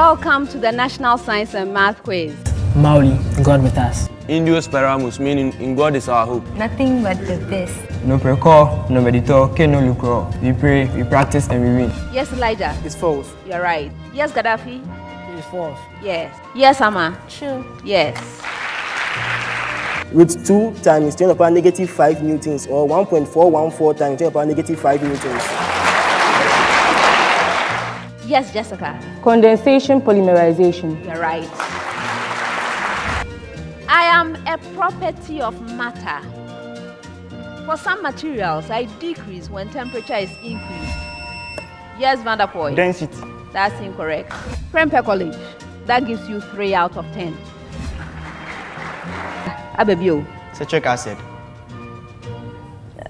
Welcome to the National Science and Math Quiz. Mauli, God with us. Indios paramus, meaning in God is our hope. Nothing but the best. No precor, no meditor, no lucro. We pray, we practice, and we win. Yes, Elijah. It's false. You're right. Yes, Gaddafi. It's false. Yes. Yes, Amma. True. Yes. Root 2 times 10 upon negative 5 newtons, or 1.414 times 10 upon negative 5 newtons. Yes, Jessica. Condensation polymerization. You're right. I am a property of matter. For some materials, I decrease when temperature is increased. Yes, Vanderpoy. Density. That's incorrect. Prempeh College. That gives you 3 out of 10. Abebio. Citric acid.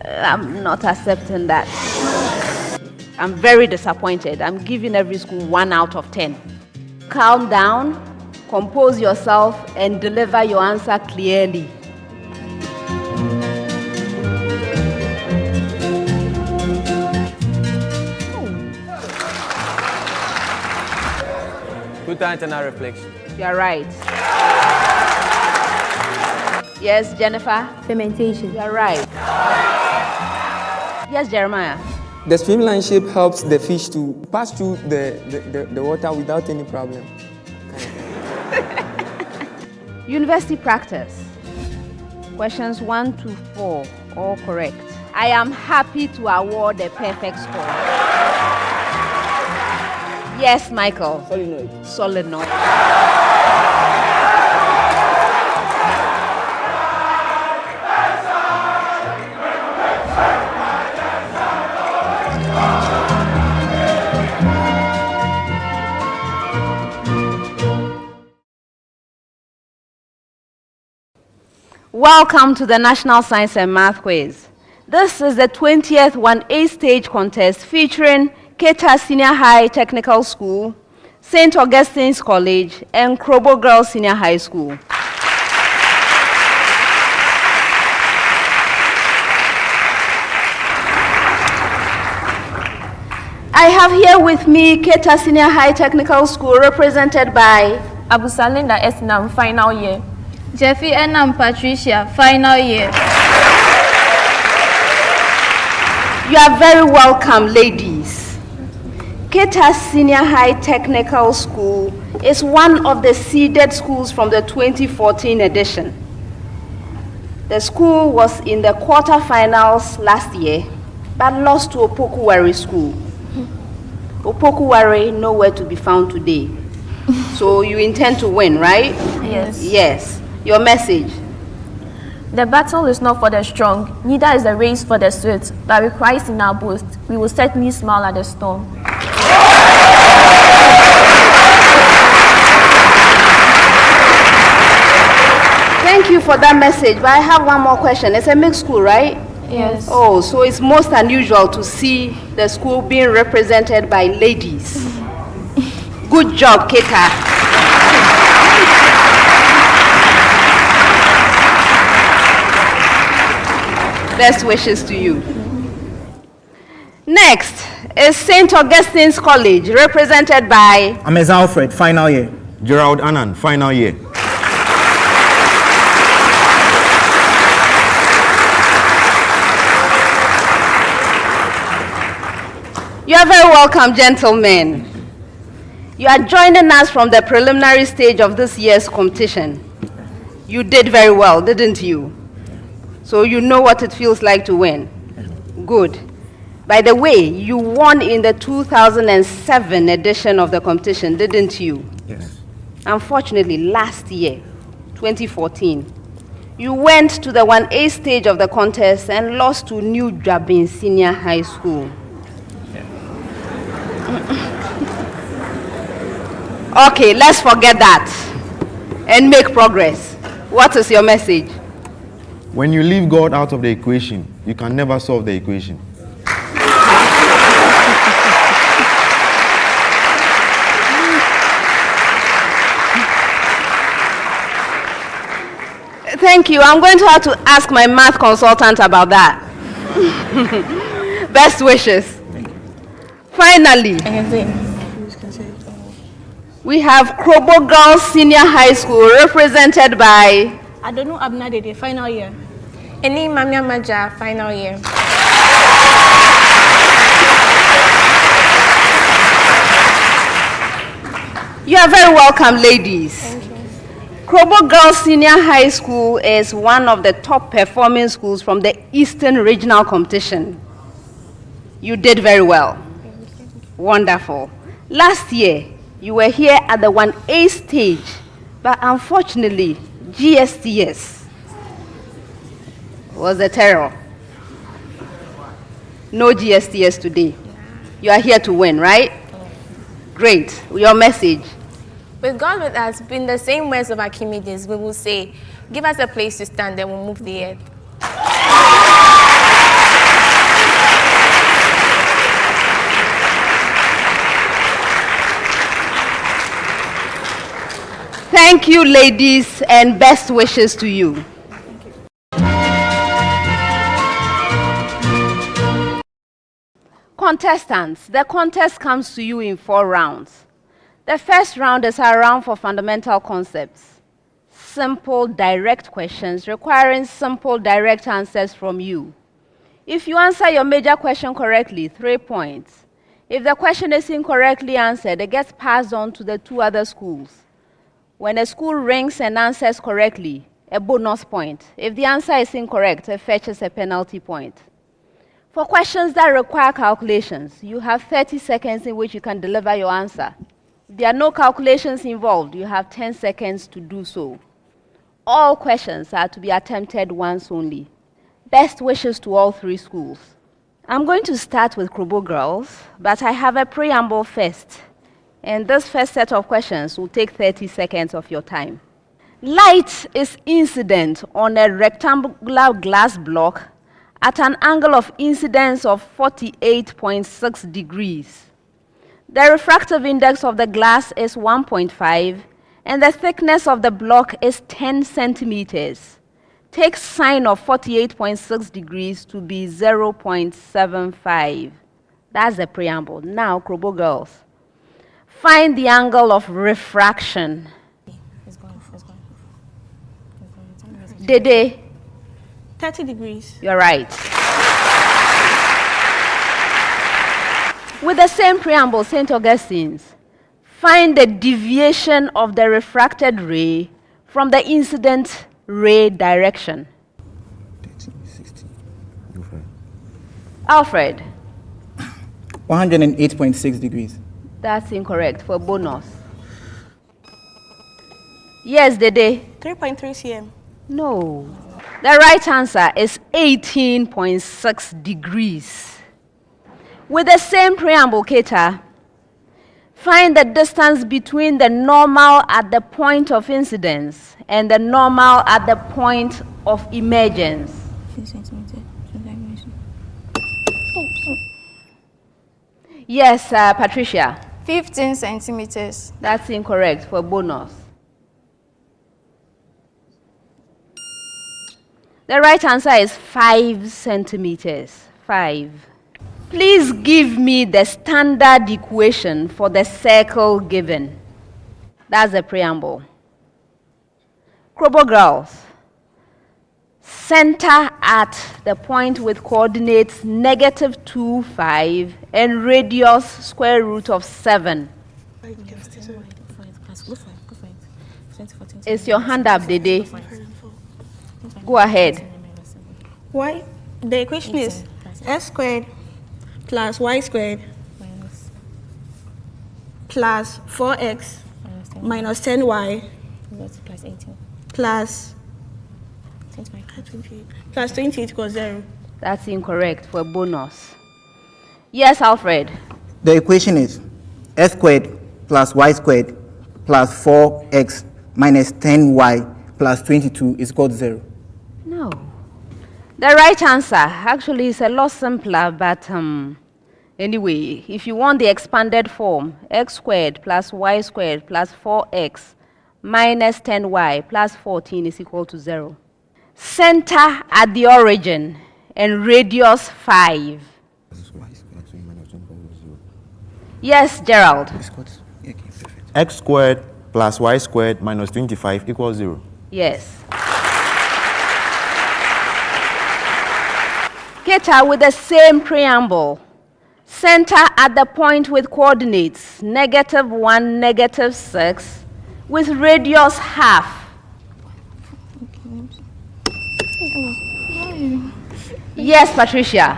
I'm not accepting that. I'm very disappointed. I'm giving every school 1 out of 10. Calm down, compose yourself, and deliver your answer clearly. Total internal reflection. You're right. Yes, Jennifer? Fermentation. You're right. Yes, Jeremiah? The streamline shape helps the fish to pass through the water without any problem. University practice. Questions 1 to 4, all correct. I am happy to award a perfect score. Yes, Michael. Solenoid. Solenoid. Welcome to the National Science and Math Quiz. This is the 20th 1A stage contest featuring Keta Senior High Technical School, St. Augustine's College, and Krobo Girls Senior High School. I have here with me Keta Senior High Technical School, represented by Abusalinda Esnam, final year. Jeffy Enam Patricia, final year. You are very welcome, ladies. Keta Senior High Technical School is one of the seeded schools from the 2014 edition. The school was in the quarterfinals last year, but lost to Opokuwari School. Opokuwari nowhere to be found today. So you intend to win, right? Yes. Yes. Your message. The battle is not for the strong, neither is the race for the swift, but with Christ in our boast, we will certainly smile at the storm. Thank you for that message, but I have one more question. It's a mixed school, right? Yes. Oh, so it's most unusual to see the school being represented by ladies. Good job, Keta. Best wishes to you. Next is St. Augustine's College, represented by Ameza Alfred, final year. Gerald Annan, final year. You are very welcome, gentlemen. You are joining us from the preliminary stage of this year's competition. You did very well, didn't you? So you know what it feels like to win. Good. By the way, you won in the 2007 edition of the competition, didn't you? Yes. Unfortunately, last year, 2014, you went to the 1A stage of the contest and lost to New Jabin Senior High School. Okay, let's forget that and make progress. What is your message? When you leave God out of the equation, you can never solve the equation. Thank you. I'm going to have to ask my math consultant about that. Best wishes. Finally, We have Krobo Girls Senior High School represented by Adonu Abnadede, final year. Eni Mamia Maja, final year. You are very welcome, ladies. Thank you. Krobo Girls Senior High School is one of the top performing schools from the Eastern Regional Competition. You did very well. Wonderful. Last year, you were here at the 1A stage, but unfortunately, SHTS was a terror. No SHTS today. You are here to win, right? Great. Your message. With God with us, in the same words of Archimedes, we will say, give us a place to stand, then we'll move the earth. Thank you, ladies, and best wishes to you. Contestants, the contest comes to you in 4 rounds. The first round is a round for fundamental concepts. Simple, direct questions requiring simple, direct answers from you. If you answer your major question correctly, 3 points. If the question is incorrectly answered, it gets passed on to the 2 other schools. When a school rings and answers correctly, a bonus point. If the answer is incorrect, it fetches a penalty point. For questions that require calculations, you have 30 seconds in which you can deliver your answer. If there are no calculations involved, you have 10 seconds to do so. All questions are to be attempted once only. Best wishes to all 3 schools. I'm going to start with Krobo Girls, but I have a preamble first. And this first set of questions will take 30 seconds of your time. Light is incident on a rectangular glass block at an angle of incidence of 48.6 degrees. The refractive index of the glass is 1.5, and the thickness of the block is 10 centimeters. Take sine of 48.6 degrees to be 0.75. That's the preamble. Now, Krobo Girls, find the angle of refraction. Dede? 30 degrees. You're right. With the same preamble, St. Augustine's, find the deviation of the refracted ray from the incident ray direction. 60. Alfred? 108.6 degrees. That's incorrect for bonus. Yes, Dede? 3.3 cm. No. The right answer is 18.6 degrees. With the same preamble, Keta, find the distance between the normal at the point of incidence and the normal at the point of emergence. Yes, Patricia. 15 centimeters. That's incorrect for bonus. The right answer is 5 centimeters. 5. Please give me the standard equation for the circle given. That's the preamble. Krobo Girls, center at the point with coordinates -2, 5 and radius square root of 7. Is your hand up, Dede? Go ahead. Y, the equation is x squared plus y squared plus 4x minus 10y plus 28 equals 0. That's incorrect for bonus. Yes, Alfred. The equation is x squared plus y squared plus 4x minus 10y plus 22 is equal to 0. No. The right answer actually is a lot simpler, but anyway, if you want the expanded form, x squared plus y squared plus 4x minus 10y plus 14 is equal to 0. Center at the origin and radius 5. Yes, Gerald. X squared plus y squared minus 25 equals 0. Yes. Keta, with the same preamble, center at the point with coordinates -1, -6, with radius half. Yes, Patricia.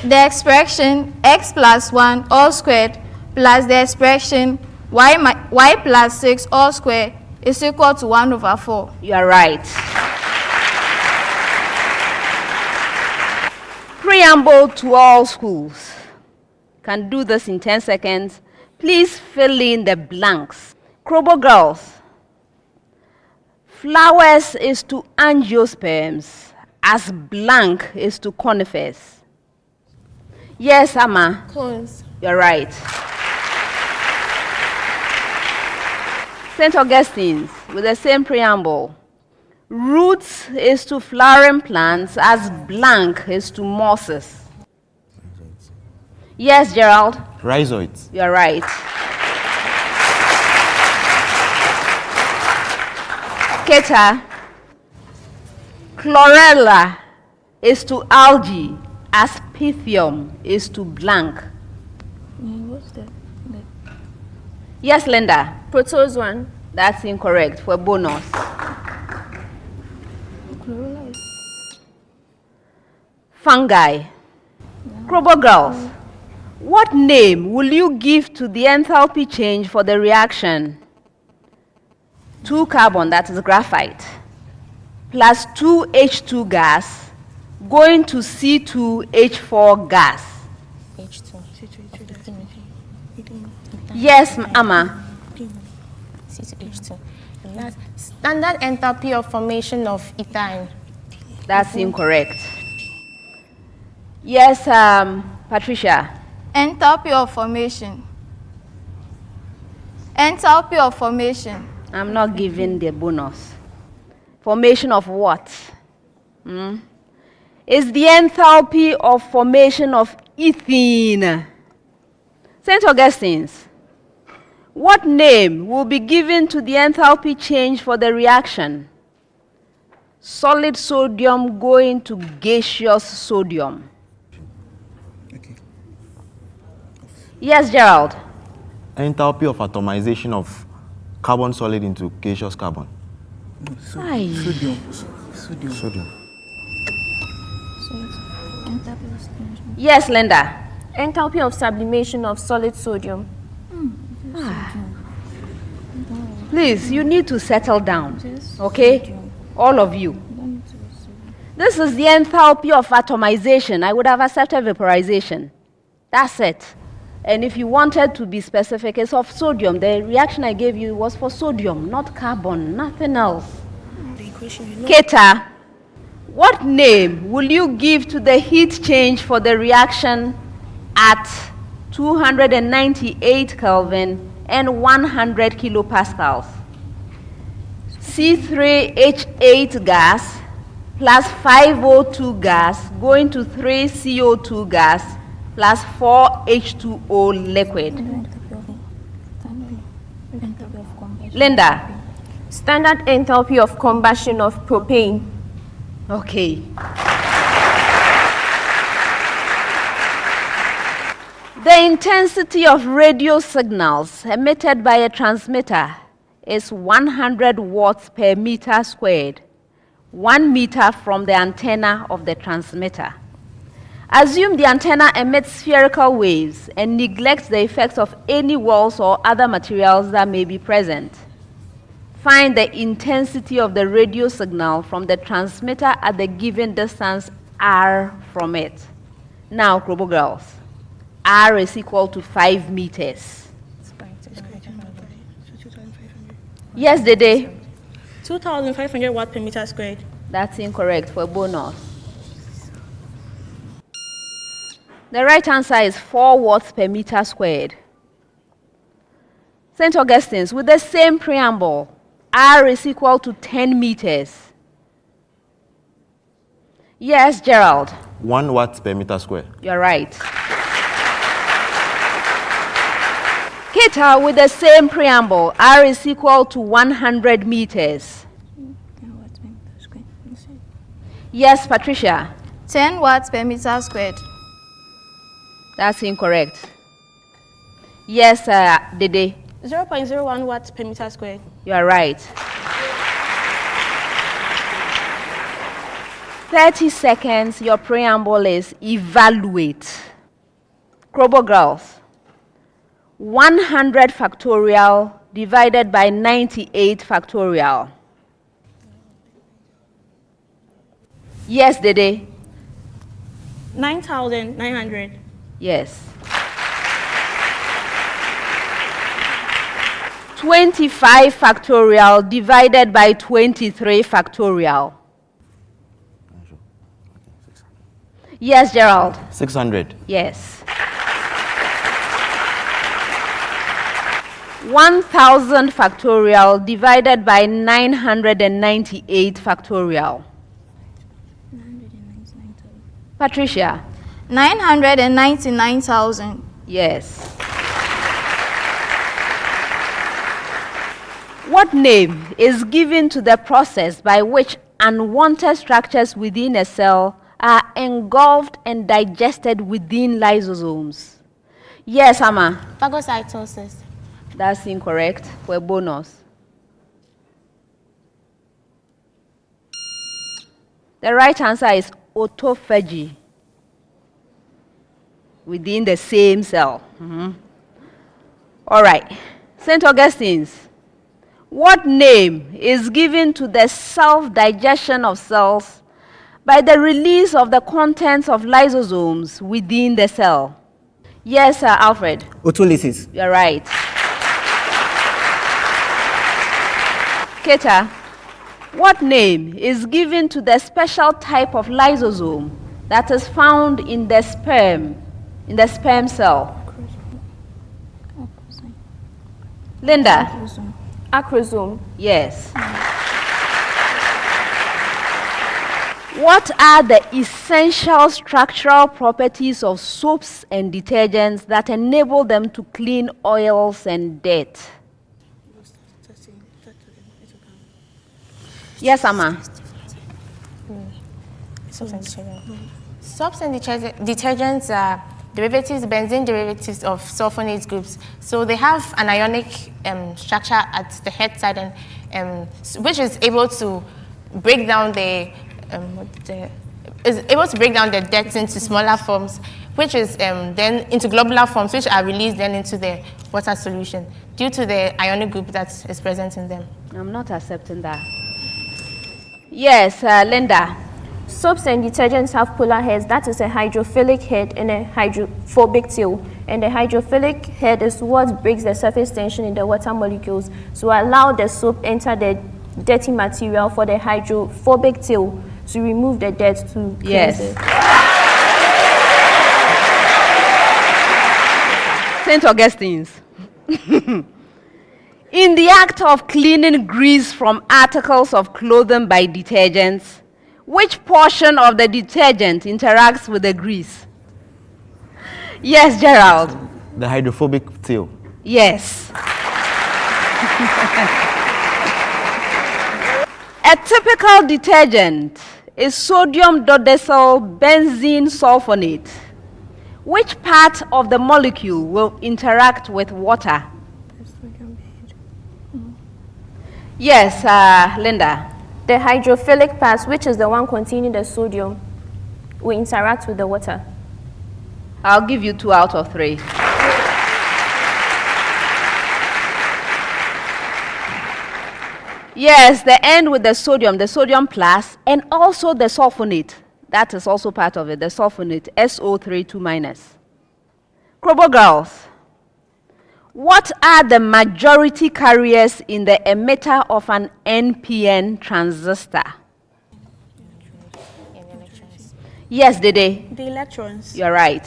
The expression x plus 1 all squared plus the expression y plus 6 all squared is equal to 1/4. You are right. Preamble to all schools. Can do this in 10 seconds. Please fill in the blanks. Krobo girls. Flowers is to angiosperms as blank is to conifers. Yes, Amma. Close. You're right. St. Augustine's with the same preamble. Roots is to flowering plants as blank is to mosses. Yes, Gerald. Rhizoids. You're right. Keta. Chlorella is to algae as pythium is to blank. What's the Yes, Linda. protozoan? That's incorrect for bonus. Fungi. Krobo girls. What name will you give to the enthalpy change for the reaction? 2 carbon, that is graphite, plus 2 H2 gas going to C2H4 gas. H2. Yes, Amma. C2H2. And that's standard enthalpy of formation of ethane. That's incorrect. Yes, Patricia. Enthalpy of formation. Enthalpy of formation. I'm not giving the bonus. Formation of what? Is the enthalpy of formation of ethene. St. Augustine's. What name will be given to the enthalpy change for the reaction? Solid sodium going to gaseous sodium. Okay. Yes, Gerald. Enthalpy of atomization of carbon solid into gaseous carbon. Aye. Sodium. Yes, Linda. Enthalpy of sublimation of solid sodium. Please, you need to settle down, okay? All of you. This is the enthalpy of atomization. I would have accepted vaporization. That's it. And if you wanted to be specific, it's of sodium. The reaction I gave you was for sodium, not carbon, nothing else. Keta, what name will you give to the heat change for the reaction at 298 Kelvin and 100 kilopascals? C3H8 gas plus 5O2 gas going to 3CO2 gas plus 4H2O liquid. Linda. Standard enthalpy of combustion of propane. Okay. The intensity of radio signals emitted by a transmitter is 100 watts per meter squared, 1 meter from the antenna of the transmitter. Assume the antenna emits spherical waves and neglects the effects of any walls or other materials that may be present. Find the intensity of the radio signal from the transmitter at the given distance r from it. Now, Krobo girls, r is equal to 5 meters. Yes, Dede? 2,500 watt per meter squared. That's incorrect for bonus. The right answer is 4 watts per meter squared. St. Augustine's, with the same preamble, r is equal to 10 meters. Yes, Gerald? 1 watt per meter square. You're right. Keta with the same preamble, R is equal to 100 meters. Yes, Patricia. 10 watts per meter squared. That's incorrect. Yes, Dede. 0.01 watts per meter squared. You are right. 30 seconds, your preamble is evaluate. Krobo girls. 100 factorial divided by 98 factorial. Yes, Dede. 9,900. Yes. 25 factorial divided by 23 factorial. Yes, Gerald. 600. Yes. 1,000 factorial divided by 998 factorial. Patricia. 999,000. Yes. What name is given to the process by which unwanted structures within a cell are engulfed and digested within lysosomes? Yes, Amma. Phagocytosis. That's incorrect. For a bonus. The right answer is autophagy. Within the same cell. All right. St. Augustine's. What name is given to the self-digestion of cells by the release of the contents of lysosomes within the cell? Yes, Sir Alfred. Autolysis. You're right. Keta, what name is given to the special type of lysosome that is found in the sperm cell? Linda? Acrosome. Yes. What are the essential structural properties of soaps and detergents that enable them to clean oils and dirt? Yes, Amma. Soaps and detergents are derivatives, benzene derivatives of sulfonate groups. So they have an ionic structure at the head side, and which is able to break down the dirt into smaller forms, which is then into globular forms, which are released then into the water solution due to the ionic group that is present in them. I'm not accepting that. Yes, Linda. Soaps and detergents have polar heads. That is a hydrophilic head and a hydrophobic tail. And the hydrophilic head is what breaks the surface tension in the water molecules to allow the soap enter the dirty material for the hydrophobic tail to remove the dirt to cleanse it. St. Augustine's. In the act of cleaning grease from articles of clothing by detergents, which portion of the detergent interacts with the grease? Yes, Gerald. The hydrophobic tail. Yes. A typical detergent is sodium dodecyl benzene sulfonate. Which part of the molecule will interact with water? Yes, Linda. The hydrophilic part, which is the one containing the sodium, will interact with the water. I'll give you 2 out of 3. Yes, the end with the sodium plus, and also the sulfonate. That is also part of it, the sulfonate, SO3 2-. Krobo girls, what are the majority carriers in the emitter of an NPN transistor? Yes, Dede. The electrons. You're right.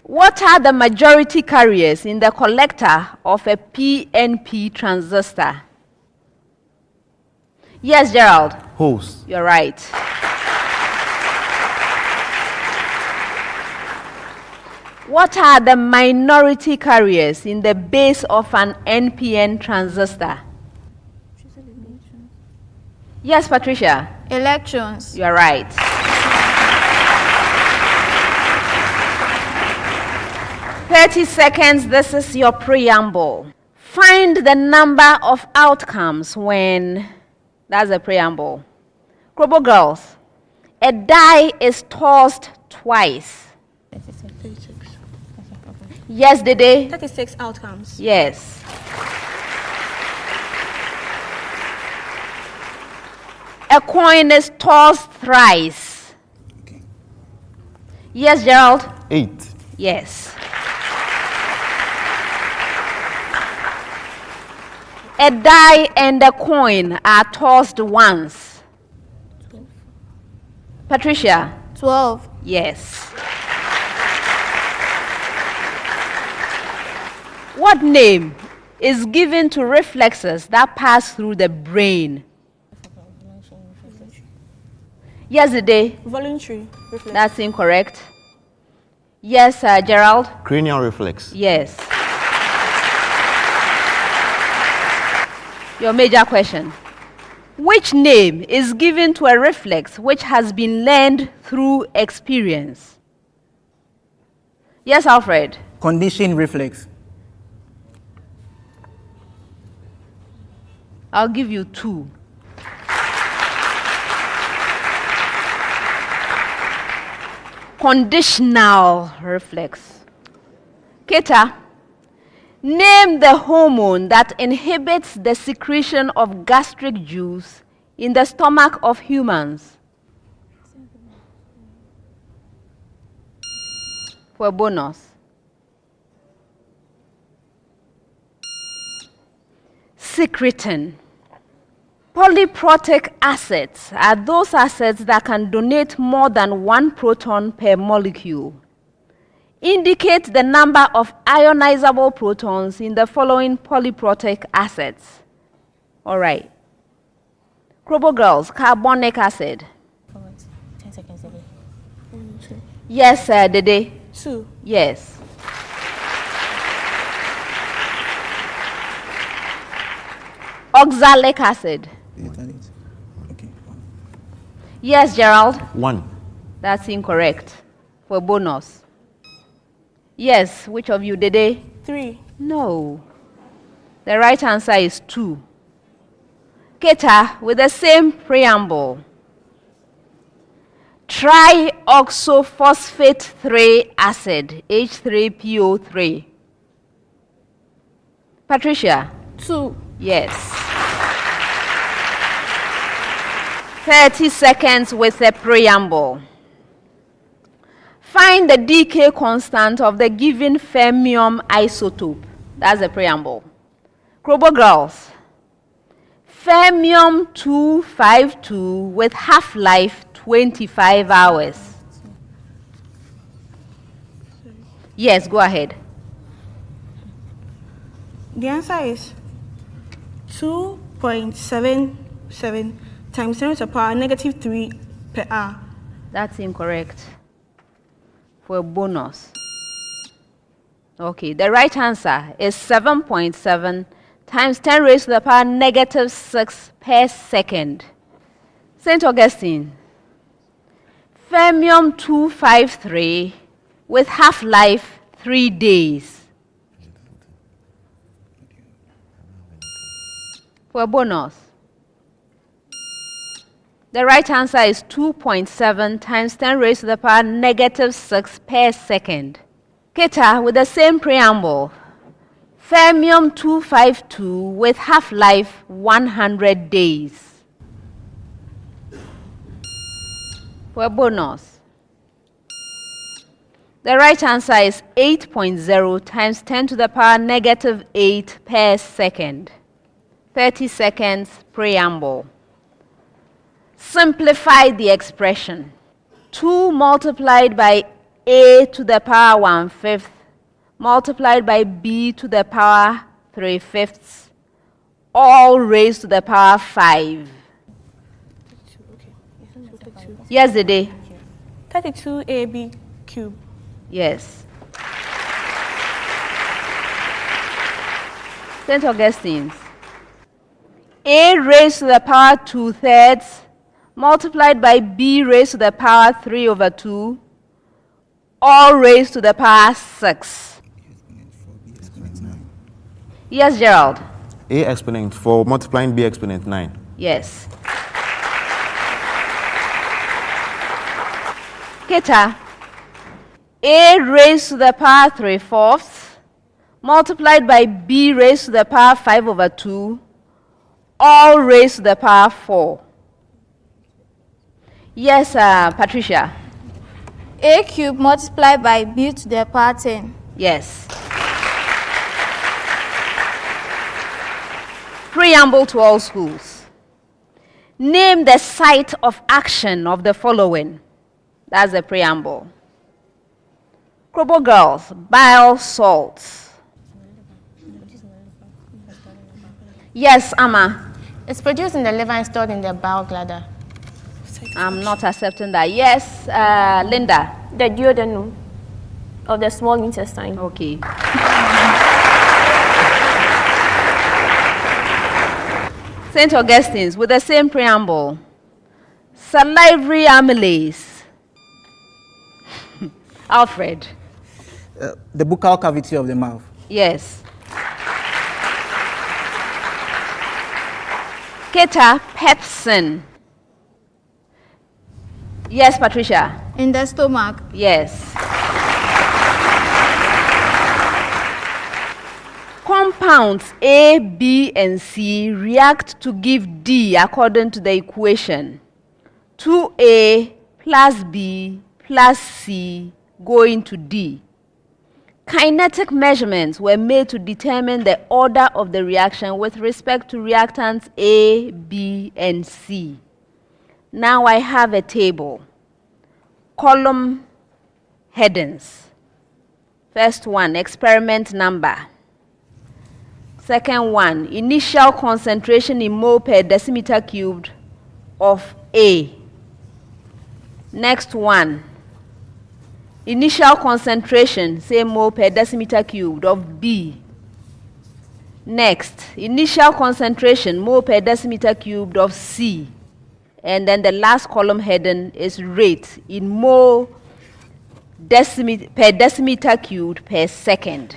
What are the majority carriers in the collector of a PNP transistor? Yes, Gerald. Holes. You're right. What are the minority carriers in the base of an NPN transistor? Yes, Patricia. Electrons. You are right. "30 seconds, this is your preamble. Find the number of outcomes when," that's the preamble. Krobo girls, a die is tossed twice. 36. Yes, Dede? 36 outcomes. Yes. A coin is tossed thrice. Okay. Yes, Gerald? 8. Yes. A die and a coin are tossed once. Patricia? 12. Yes. What name is given to reflexes that pass through the brain? Yes, Dede? Voluntary reflex. That's incorrect. Yes, Gerald? Cranial reflex. Yes. Your major question. Which name is given to a reflex which has been learned through experience? Yes, Alfred? Conditioned reflex. I'll give you 2. Conditional reflex. Keta, name the hormone that inhibits the secretion of gastric juice in the stomach of humans. For a bonus. Secretin. Polyprotic acids are those acids that can donate more than 1 proton per molecule. Indicate the number of ionizable protons in the following polyprotic acids. All right. Krobo girls, carbonic acid. 10 seconds again. Yes, Dede? 2. Yes. Oxalic acid. Okay. Yes, Gerald? 1. That's incorrect. For bonus. Yes, which of you, Dede? 3. No. The right answer is 2. Keta, with the same preamble. Trioxophosphate 3 acid, H3PO3. Patricia? 2. Yes. 30 seconds with a preamble. Find the decay constant of the given fermium isotope. That's the preamble. Krobo girls. Fermium 252 with half-life 25 hours. Yes, go ahead. The answer is 2.77 times 10 to the power -3 per hour. That's incorrect. For a bonus. Okay, the right answer is 7.7 times 10 raised to the power -6 per second. St. Augustine. Fermium 253 with half-life 3 days. For a bonus. The right answer is 2.7 times 10 raised to the power -6 per second. Keta, with the same preamble. Fermium 252 with half-life 100 days. For a bonus. The right answer is 8.0 times 10 to the power -8 per second. 30 seconds preamble. Simplify the expression. 2 multiplied by a to the power 1/5 multiplied by b to the power 3/5, all raised to the power 5. Yes, Dede? 32ab cubed. Yes. St. Augustine's. A raised to the power 2/3 multiplied by B raised to the power 3/2, all raised to the power 6. Yes, Gerald. A exponent 4 multiplying B exponent 9. Yes. Keta. A raised to the power 3/4 multiplied by B raised to the power 5/2, all raised to the power 4. Yes, Patricia. A cubed multiplied by B to the power 10. Yes. Preamble to all schools. Name the site of action of the following. That's the preamble. Krobo girls, bile salts. Yes, Amma. It's produced in the liver and stored in the bile bladder. I'm not accepting that. Yes, Linda. The duodenum of the small intestine. Okay. St. Augustine's with the same preamble. Salivary amylase. Alfred. The buccal cavity of the mouth. Yes. Keta, pepsin. Yes, Patricia. In the stomach. Yes. Compounds A, B, and C react to give D according to the equation. 2A plus B plus C going to D. Kinetic measurements were made to determine the order of the reaction with respect to reactants A, B, and C. Now I have a table. Column headings. First one, experiment number. Second one, initial concentration in mole per decimeter cubed of A. Next one, initial concentration, say mole per decimeter cubed of B. Next, initial concentration, mole per decimeter cubed of C. And then the last column heading is rate in mole per decimeter cubed per second.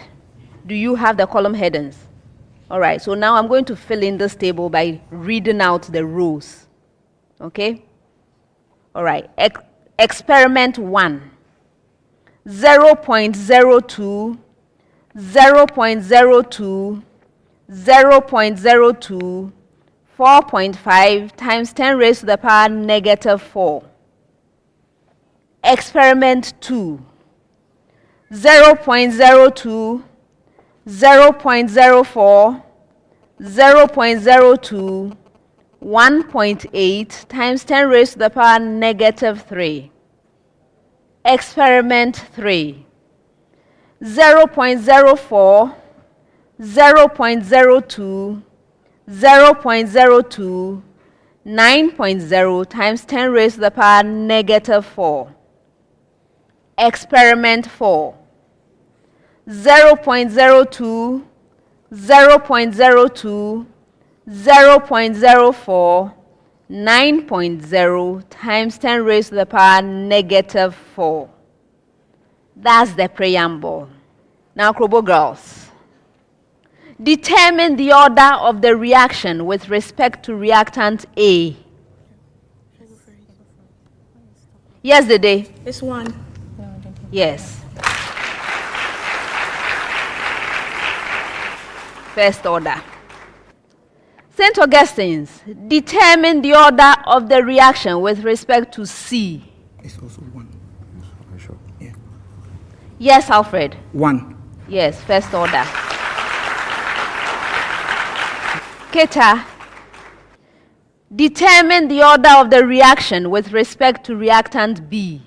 Do you have the column headings? All right, so now I'm going to fill in this table by reading out the rows. Okay? All right, experiment 1. 0.02, 0.02, 0.02, 4.5 times 10 raised to the power -4. Experiment 2. 0.02, 0.04, 0.02, 1.8 times 10 raised to the power -3. Experiment 3. 0.04, 0.02, 0.02, 9.0 times 10 raised to the power -4. Experiment 4. 0.02, 0.02, 0.04, 9.0 times 10 raised to the power -4. That's the preamble. Now, Krobo girls, determine the order of the reaction with respect to reactant A. Yes, Dede? It's 1. Yes. First order. St. Augustine's, determine the order of the reaction with respect to C. It's also 1. Sure. Yeah. Yes, Alfred? 1. Yes, first order. Keta, determine the order of the reaction with respect to reactant B.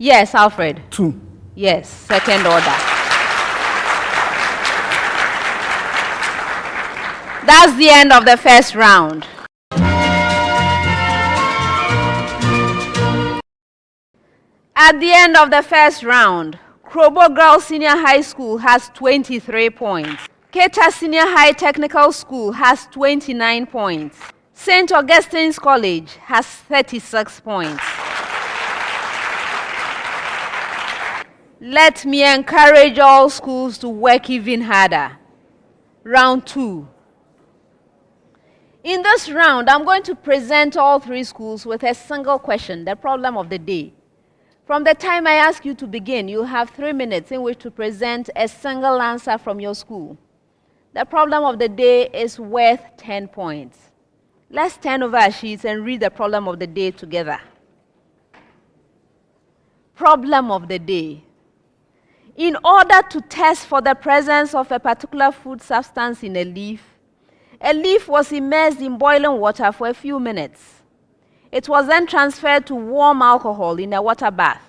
Yes, Alfred? 2. Yes, second order. That's the end of the first round. At the end of the first round, Krobo Girls Senior High School has 23 points. Keta Senior High Technical School has 29 points. St. Augustine's College has 36 points. Let me encourage all schools to work even harder. Round 2. In this round, I'm going to present all 3 schools with a single question, the problem of the day. From the time I ask you to begin, you have 3 minutes in which to present a single answer from your school. The problem of the day is worth 10 points. Let's turn over our sheets and read the problem of the day together. Problem of the day. In order to test for the presence of a particular food substance in a leaf was immersed in boiling water for a few minutes. It was then transferred to warm alcohol in a water bath.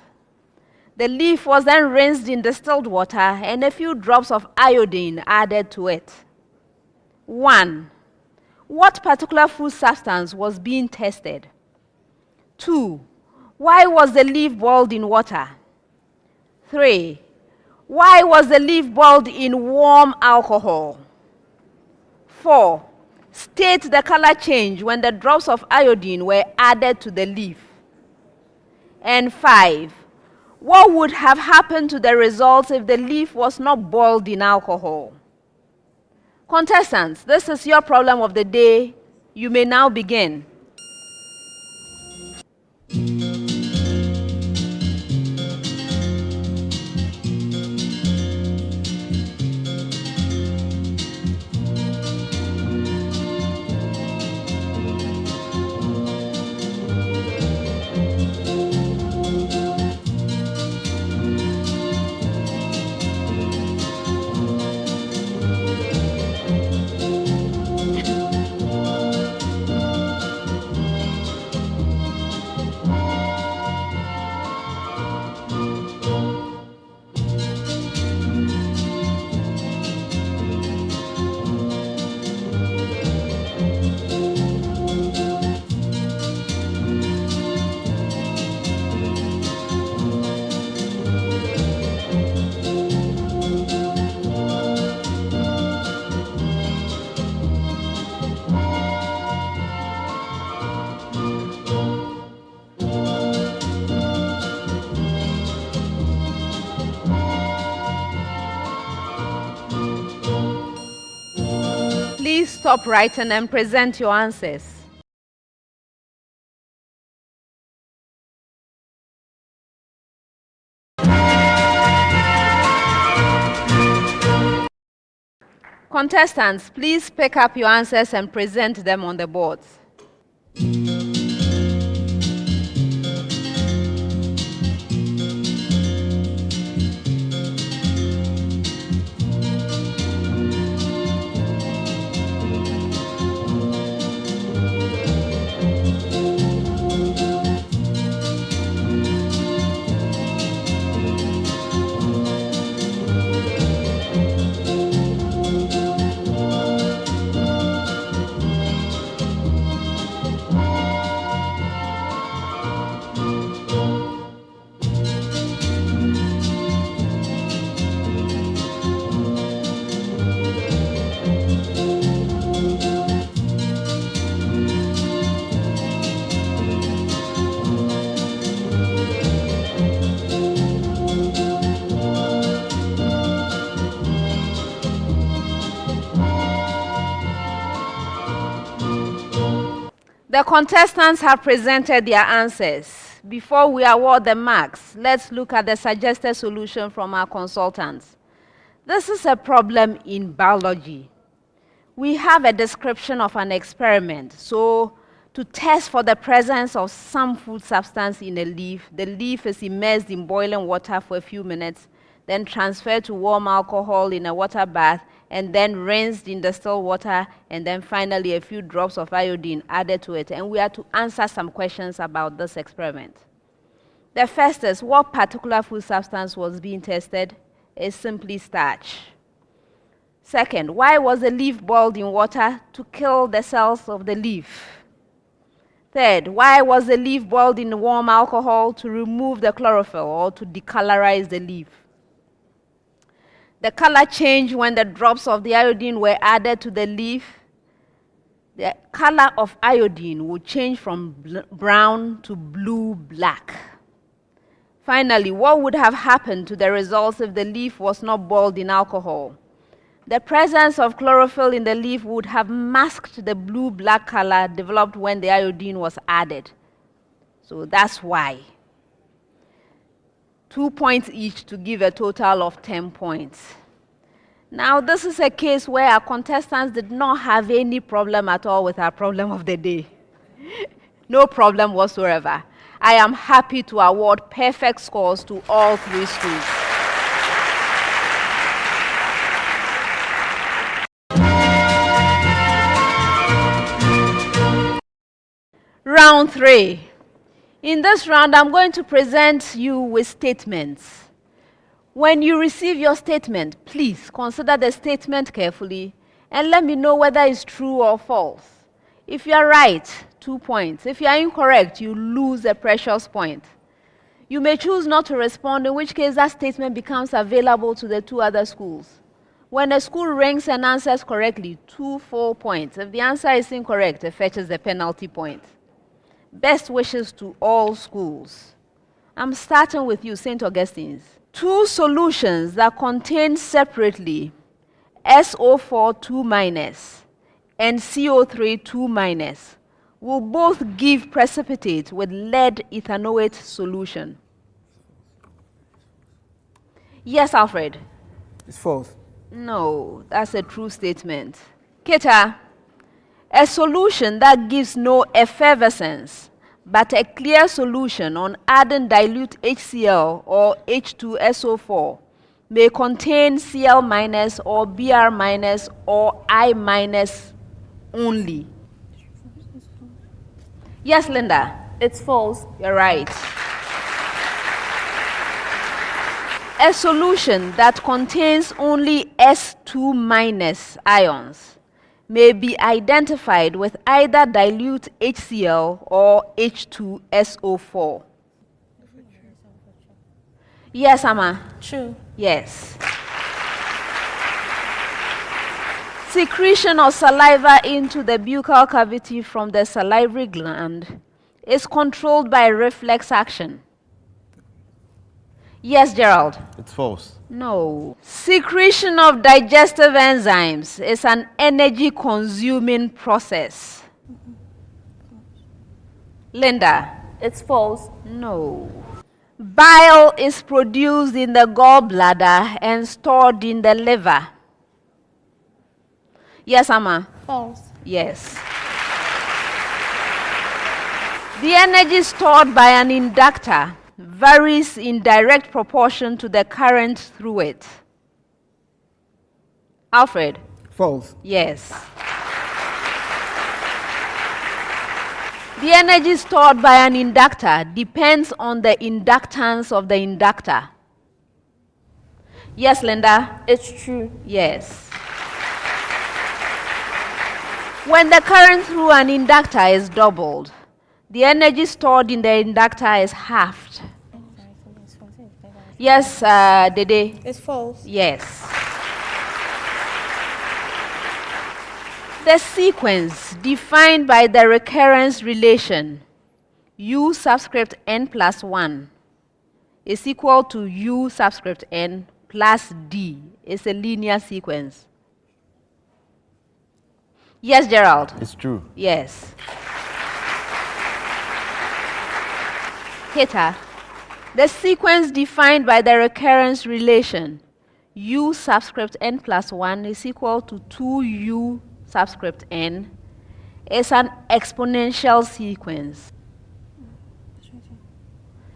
The leaf was then rinsed in distilled water and a few drops of iodine added to it. 1. What particular food substance was being tested? 2. Why was the leaf boiled in water? 3. Why was the leaf boiled in warm alcohol? 4. State the color change when the drops of iodine were added to the leaf. And 5. What would have happened to the results if the leaf was not boiled in alcohol? Contestants, this is your problem of the day. You may now begin. Please stop writing and present your answers. Contestants, please pick up your answers and present them on the boards. The contestants have presented their answers. Before we award the marks, let's look at the suggested solution from our consultants. This is a problem in biology. We have a description of an experiment. So, to test for the presence of some food substance in a leaf, the leaf is immersed in boiling water for a few minutes, then transferred to warm alcohol in a water bath, and then rinsed in distilled water, and then finally a few drops of iodine added to it. And we are to answer some questions about this experiment. The first is, what particular food substance was being tested? It's simply starch. Second, why was the leaf boiled in water? To kill the cells of the leaf. Third, why was the leaf boiled in warm alcohol? To remove the chlorophyll or to decolorize the leaf. The color changed when the drops of the iodine were added to the leaf. The color of iodine would change from brown to blue-black. Finally, what would have happened to the results if the leaf was not boiled in alcohol? The presence of chlorophyll in the leaf would have masked the blue-black color developed when the iodine was added. So that's why. 2 points each to give a total of 10 points. Now, this is a case where our contestants did not have any problem at all with our problem of the day. No problem whatsoever. I am happy to award perfect scores to all 3 schools. Round 3. In this round, I'm going to present you with statements. When you receive your statement, please consider the statement carefully and let me know whether it's true or false. If you are right, 2 points. If you are incorrect, you lose a precious point. You may choose not to respond, in which case that statement becomes available to the 2 other schools. When a school ranks and answers correctly, 2 full points. If the answer is incorrect, it fetches the penalty point. Best wishes to all schools. I'm starting with you, St. Augustine's. 2 solutions that contain separately SO4 2- and CO3 2- will both give precipitate with lead ethanoate solution. Yes, Alfred? It's false. No, that's a true statement. Keta, a solution that gives no effervescence, but a clear solution on adding dilute HCl or H2SO4 may contain Cl- or Br- or I- only. Yes, Linda? It's false. You're right. A solution that contains only S2- ions may be identified with either dilute HCl or H2SO4. Yes, Amma? True. Yes. Secretion of saliva into the buccal cavity from the salivary gland is controlled by reflex action. Yes, Gerald? It's false. No. Secretion of digestive enzymes is an energy-consuming process. Linda? It's false. No. Bile is produced in the gallbladder and stored in the liver. Yes, Amma? False. Yes. The energy stored by an inductor varies in direct proportion to the current through it. Alfred? False. Yes. The energy stored by an inductor depends on the inductance of the inductor. Yes, Linda? It's true. Yes. When the current through an inductor is doubled, the energy stored in the inductor is halved. Yes, Dede? It's false. Yes. The sequence defined by the recurrence relation U subscript n plus 1 is equal to U subscript n plus D. It's a linear sequence. Yes, Gerald? It's true. Yes. Keta, the sequence defined by the recurrence relation U subscript n plus 1 is equal to 2U subscript n is an exponential sequence.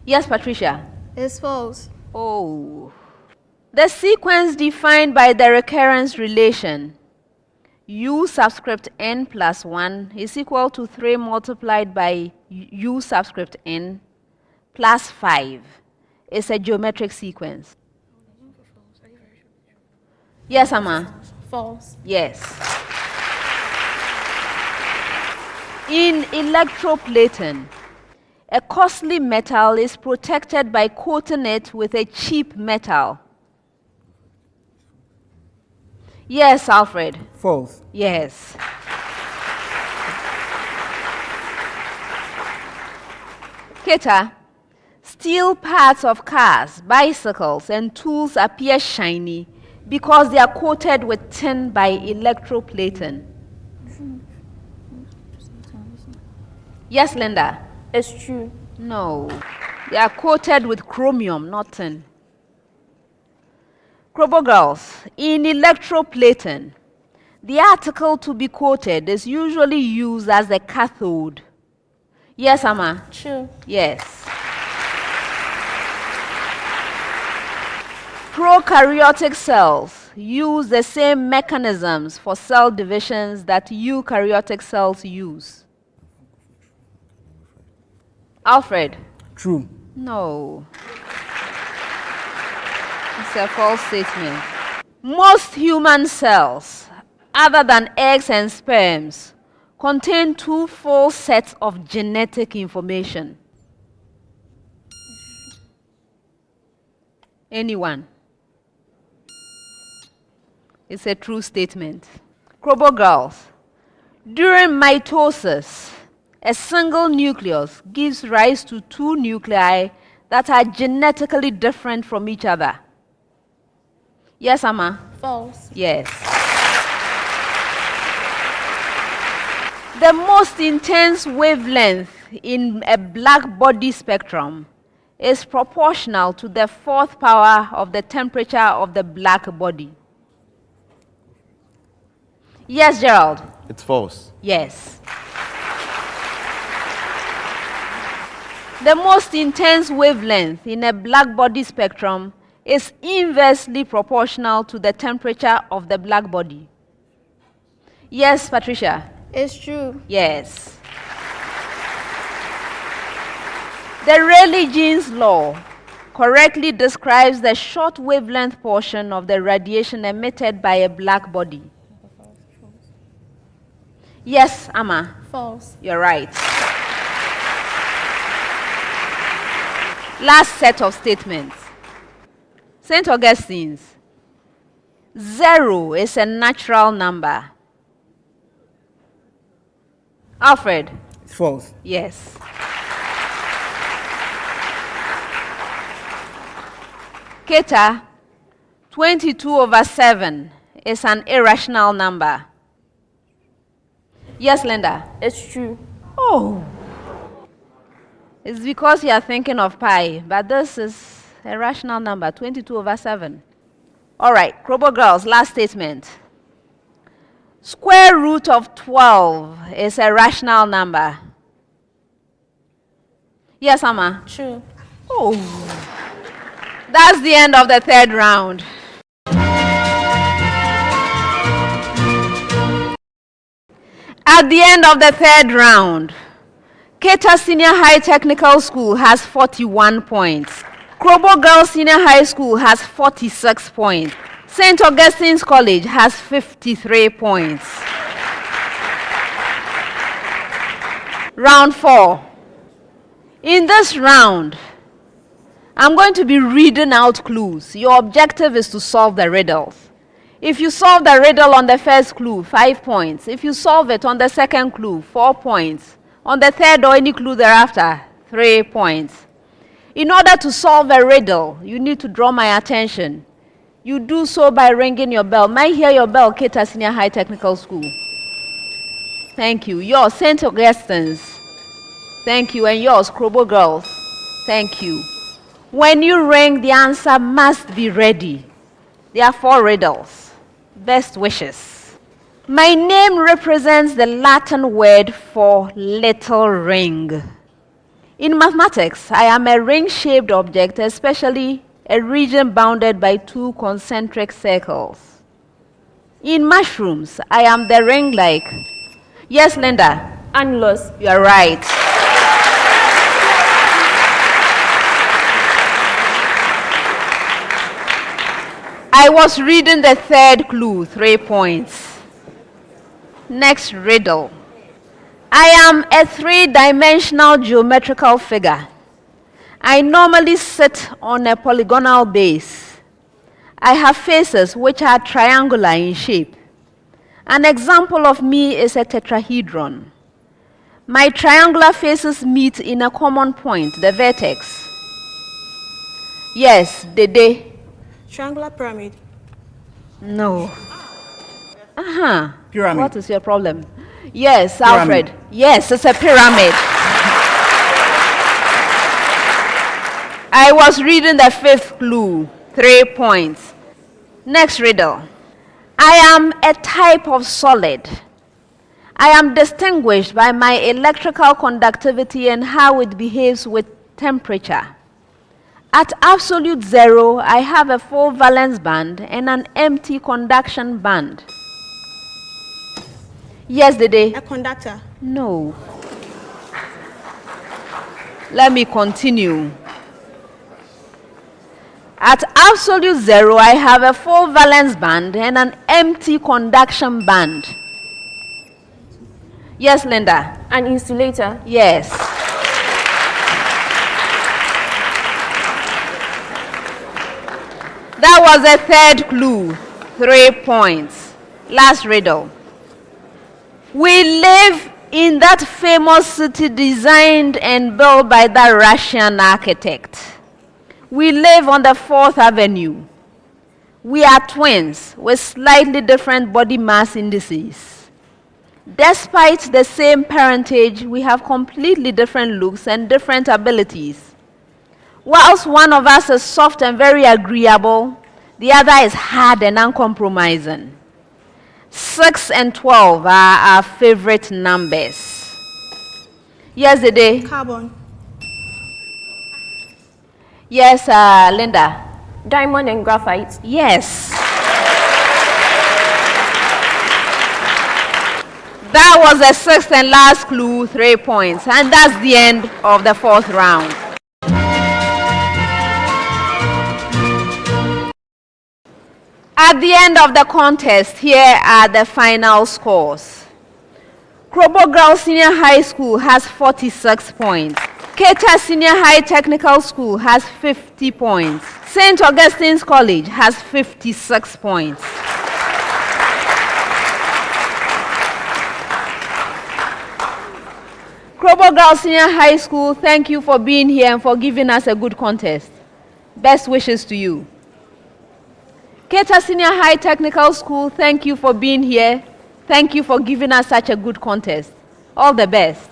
Yes, Patricia? It's false. Oh. The sequence defined by the recurrence relation U subscript n plus 1 is equal to 3 multiplied by U subscript n plus 5 is a geometric sequence. Yes, Amma? False. Yes. In electroplating, a costly metal is protected by coating it with a cheap metal. Yes, Alfred. False. Yes. Keta, steel parts of cars, bicycles, and tools appear shiny because they are coated with tin by electroplating. Yes, Linda? It's true. No. They are coated with chromium, not tin. Krobo girls, in electroplating, the article to be coated is usually used as a cathode. Yes, Amma? True. Yes. Prokaryotic cells use the same mechanisms for cell divisions that eukaryotic cells use. Alfred? True. No. It's a false statement. Most human cells, other than eggs and sperms, contain two full sets of genetic information. Anyone? It's a true statement. Krobo girls, during mitosis, a single nucleus gives rise to two nuclei that are genetically different from each other. Yes, Amma? False. Yes. The most intense wavelength in a black body spectrum is proportional to the fourth power of the temperature of the black body. Yes, Gerald? It's false. Yes. The most intense wavelength in a black body spectrum is inversely proportional to the temperature of the black body. Yes, Patricia? It's true. Yes. The Rayleigh-Jeans law correctly describes the short wavelength portion of the radiation emitted by a black body. Yes, Amma? False. You're right. Last set of statements. St. Augustine's. 0 is a natural number. Alfred? It's false. Yes. Keta, 22/7 is an irrational number. Yes, Linda? It's true. Oh. It's because you are thinking of pi, but this is a rational number, 22/7. All right, Krobo girls, last statement. Square root of 12 is a rational number. Yes, Amma? True. Oh. That's the end of the third round. At the end of the third round, Keta Senior High Technical School has 41 points. Krobo Girls Senior High School has 46 points. St. Augustine's College has 53 points. Round 4. In this round, I'm going to be reading out clues. Your objective is to solve the riddles. If you solve the riddle on the first clue, 5 points. If you solve it on the second clue, 4 points. On the third or any clue thereafter, 3 points. In order to solve a riddle, you need to draw my attention. You do so by ringing your bell. May I hear your bell, Keta Senior High Technical School? Thank you. Yours, St. Augustine's. Thank you. And yours, Krobo Girls. Thank you. When you ring, the answer must be ready. There are 4 riddles. Best wishes. My name represents the Latin word for little ring. In mathematics, I am a ring-shaped object, especially a region bounded by 2 concentric circles. In mushrooms, I am the ring-like. Yes, Linda? Annulus. You are right. I was reading the third clue, 3 points. Next riddle. I am a three-dimensional geometrical figure. I normally sit on a polygonal base. I have faces which are triangular in shape. An example of me is a tetrahedron. My triangular faces meet in a common point, the vertex. Yes, Dede. Triangular pyramid. No. Pyramid. What is your problem? Yes, Pyramid. Alfred. Yes, it's a pyramid. I was reading the fifth clue. 3 points. Next riddle. I am a type of solid. I am distinguished by my electrical conductivity and how it behaves with temperature. At absolute zero, I have a full valence band and an empty conduction band. Yes, Dede. A conductor. No. Let me continue. At absolute zero, I have a full valence band and an empty conduction band. Yes, Linda. An insulator. Yes. That was the third clue. 3 points. Last riddle. We live in that famous city designed and built by that Russian architect. We live on the 4th Avenue. We are twins with slightly different body mass indices. Despite the same parentage, we have completely different looks and different abilities. Whilst one of us is soft and very agreeable, the other is hard and uncompromising. 6 and 12 are our favorite numbers. Yes, Dede. Carbon. Yes, Linda. Diamond and graphite. Yes. That was the 6th and last clue, 3 points. And that's the end of the 4th round. At the end of the contest, here are the final scores. Krobo Girls Senior High School has 46 points. Keta Senior High Technical School has 50 points. St. Augustine's College has 56 points. Krobo Girls Senior High School, thank you for being here and for giving us a good contest. Best wishes to you. Keta Senior High Technical School, thank you for being here. Thank you for giving us such a good contest. All the best.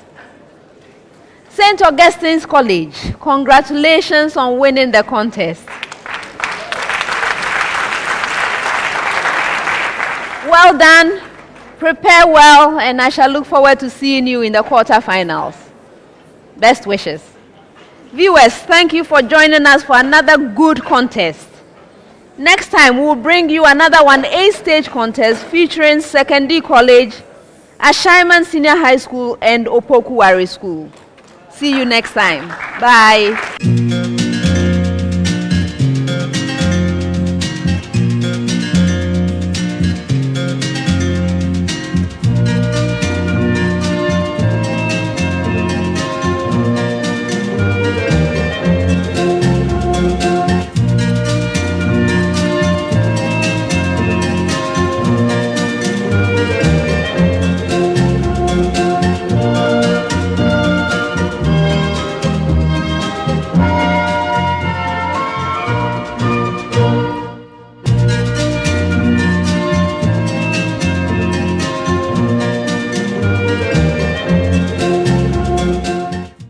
St. Augustine's College, congratulations on winning the contest. Well done. Prepare well, and I shall look forward to seeing you in the quarterfinals. Best wishes. Viewers, thank you for joining us for another good contest. Next time, we'll bring you another 1A stage contest featuring Secondary College, Ashaiman Senior High School, and Opoku Wari School. See you next time. Bye.